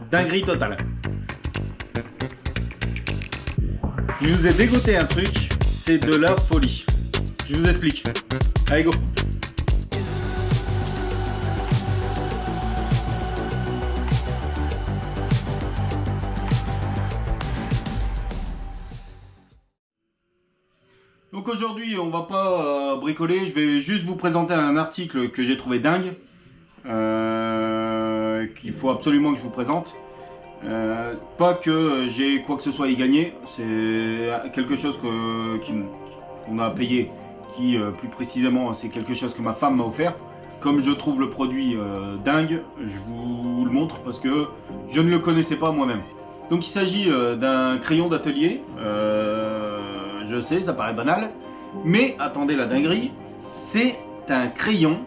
Dinguerie totale. Je vous ai dégoté un truc, c'est de la folie. Je vous explique. Allez, go. Donc aujourd'hui, on va pas bricoler, je vais juste vous présenter un article que j'ai trouvé dingue, qu'il faut absolument que je vous présente. Pas que j'ai quoi que ce soit à y gagner, c'est quelque chose qu'on a payé, qui plus précisément c'est quelque chose que ma femme m'a offert. Comme je trouve le produit dingue, je vous le montre parce que je ne le connaissais pas moi-même. Donc il s'agit d'un crayon d'atelier, je sais ça paraît banal, mais attendez la dinguerie, c'est un crayon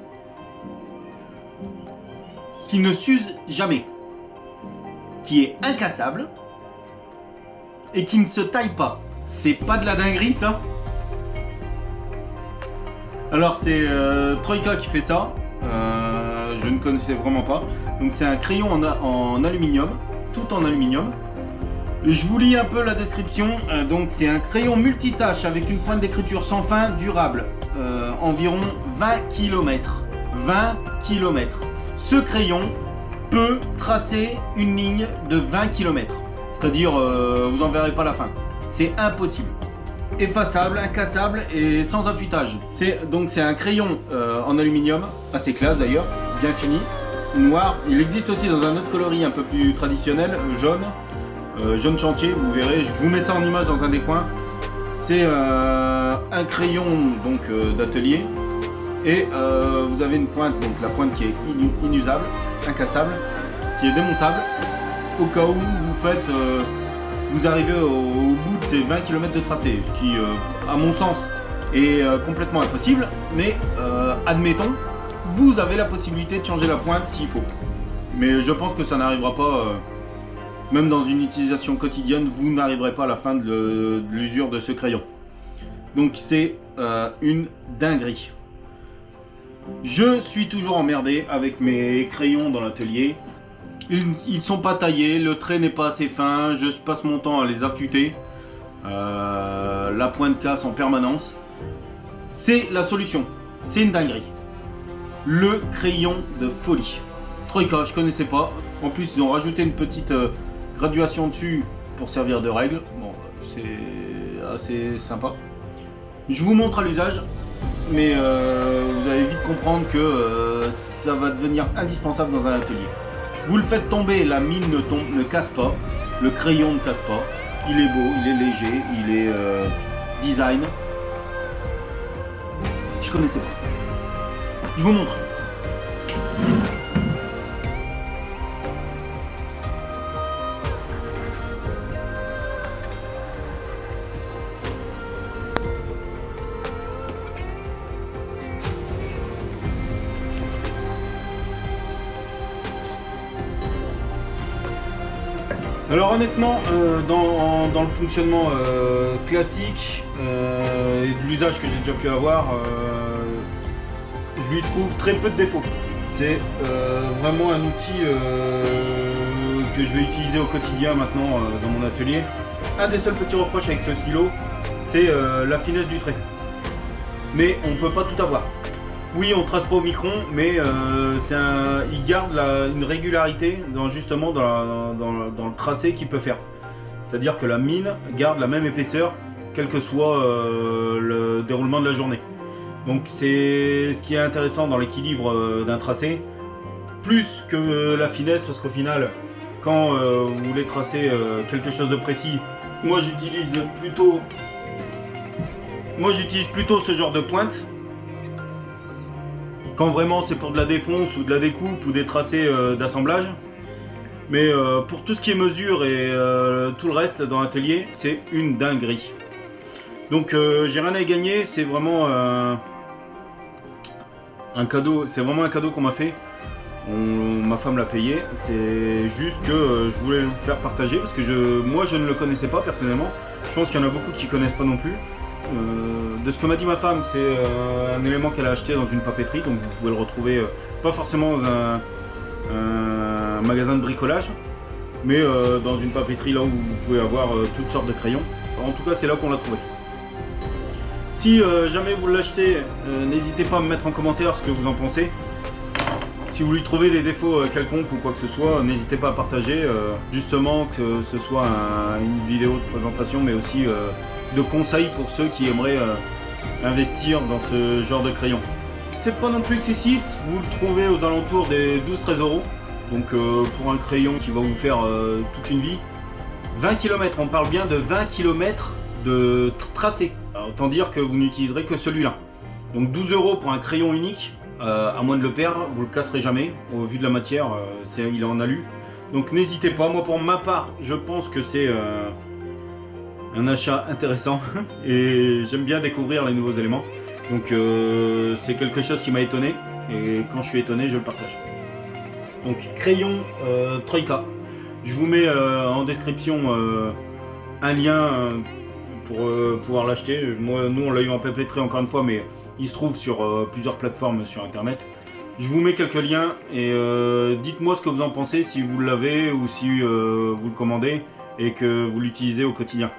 qui ne s'use jamais, qui est incassable et qui ne se taille pas. C'est pas de la dinguerie ça? Alors c'est Troika qui fait ça, je ne connaissais vraiment pas. Donc c'est un crayon en aluminium, tout en aluminium. Je vous lis un peu la description. Donc c'est un crayon multitâche avec une pointe d'écriture sans fin durable, environ 20 km. 20 km. Ce crayon peut tracer une ligne de 20 km. C'est-à-dire, vous n'en verrez pas la fin. C'est impossible. Effaçable, incassable et sans affûtage. Donc c'est un crayon en aluminium, assez classe d'ailleurs, bien fini, noir. Il existe aussi dans un autre coloris un peu plus traditionnel, jaune. Jaune chantier, vous verrez, je vous mets ça en image dans un des coins. C'est un crayon donc d'atelier et vous avez une pointe, donc la pointe qui est inusable, incassable, qui est démontable au cas où vous arrivez au bout de ces 20 km de tracé, ce qui à mon sens est complètement impossible, mais admettons, vous avez la possibilité de changer la pointe s'il faut. Mais je pense que ça n'arrivera pas. Même dans une utilisation quotidienne, vous n'arriverez pas à la fin de l'usure de ce crayon. Donc c'est une dinguerie. Je suis toujours emmerdé avec mes crayons dans l'atelier. Ils sont pas taillés, le trait n'est pas assez fin, je passe mon temps à les affûter. La pointe casse en permanence. C'est la solution, c'est une dinguerie. Le crayon de folie. Troika, je connaissais pas. En plus, ils ont rajouté une petite graduation dessus pour servir de règle. Bon, c'est assez sympa. Je vous montre à l'usage, mais vous allez vite comprendre que ça va devenir indispensable dans un atelier. Vous le faites tomber, la mine ne casse pas, le crayon ne casse pas, il est beau, il est léger, il est design. Je connaissais pas. Je vous montre. Alors honnêtement, dans le fonctionnement classique et de l'usage que j'ai déjà pu avoir, je lui trouve très peu de défauts. C'est vraiment un outil que je vais utiliser au quotidien maintenant dans mon atelier. Un des seuls petits reproches avec ce stylo, c'est la finesse du trait. Mais on ne peut pas tout avoir. Oui, on trace pas au micron, mais il garde une régularité dans le tracé qu'il peut faire. C'est-à-dire que la mine garde la même épaisseur, quel que soit le déroulement de la journée. Donc c'est ce qui est intéressant dans l'équilibre d'un tracé, plus que la finesse, parce qu'au final, quand vous voulez tracer quelque chose de précis, moi j'utilise plutôt ce genre de pointe. Quand vraiment c'est pour de la défonce ou de la découpe ou des tracés d'assemblage. Mais pour tout ce qui est mesure et tout le reste dans l'atelier, c'est une dinguerie. Donc j'ai rien à y gagner, c'est vraiment un cadeau, c'est vraiment un cadeau qu'on m'a fait. Ma femme l'a payé, c'est juste que je voulais vous faire partager parce que moi je ne le connaissais pas personnellement. Je pense qu'il y en a beaucoup qui ne connaissent pas non plus. De ce que m'a dit ma femme, c'est un élément qu'elle a acheté dans une papeterie, donc vous pouvez le retrouver pas forcément un magasin de bricolage, mais dans une papeterie là où vous pouvez avoir toutes sortes de crayons. En tout cas, c'est là qu'on l'a trouvé. Si jamais vous l'achetez, n'hésitez pas à me mettre en commentaire ce que vous en pensez. Si vous lui trouvez des défauts quelconques ou quoi que ce soit, n'hésitez pas à partager, justement que ce soit une vidéo de présentation, mais aussi de conseils pour ceux qui aimeraient investir dans ce genre de crayon. C'est pas non plus excessif, vous le trouvez aux alentours des 12-13 €. Donc pour un crayon qui va vous faire toute une vie. 20 km, on parle bien de 20 km de tracé. Autant dire que vous n'utiliserez que celui-là. Donc 12 € pour un crayon unique, à moins de le perdre, vous le casserez jamais. Au vu de la matière, il est en alu. Donc n'hésitez pas, moi pour ma part, je pense que c'est un achat intéressant. Et j'aime bien découvrir les nouveaux éléments. Donc c'est quelque chose qui m'a étonné. Et quand je suis étonné, je le partage. Donc crayon Troika. Je vous mets en description un lien pour pouvoir l'acheter. Nous on l'a eu en papeterie encore une fois, mais il se trouve sur plusieurs plateformes sur internet. Je vous mets quelques liens et dites-moi ce que vous en pensez, si vous l'avez ou si vous le commandez et que vous l'utilisez au quotidien.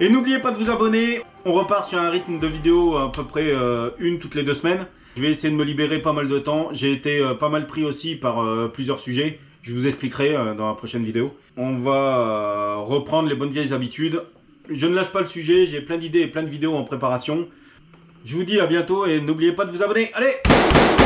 Et n'oubliez pas de vous abonner. On repart sur un rythme de vidéo à peu près une toutes les 2 semaines. Je vais essayer de me libérer pas mal de temps. J'ai été pas mal pris aussi par plusieurs sujets. Je vous expliquerai dans la prochaine vidéo. On va reprendre les bonnes vieilles habitudes. Je ne lâche pas le sujet. J'ai plein d'idées et plein de vidéos en préparation. Je vous dis à bientôt et n'oubliez pas de vous abonner. Allez!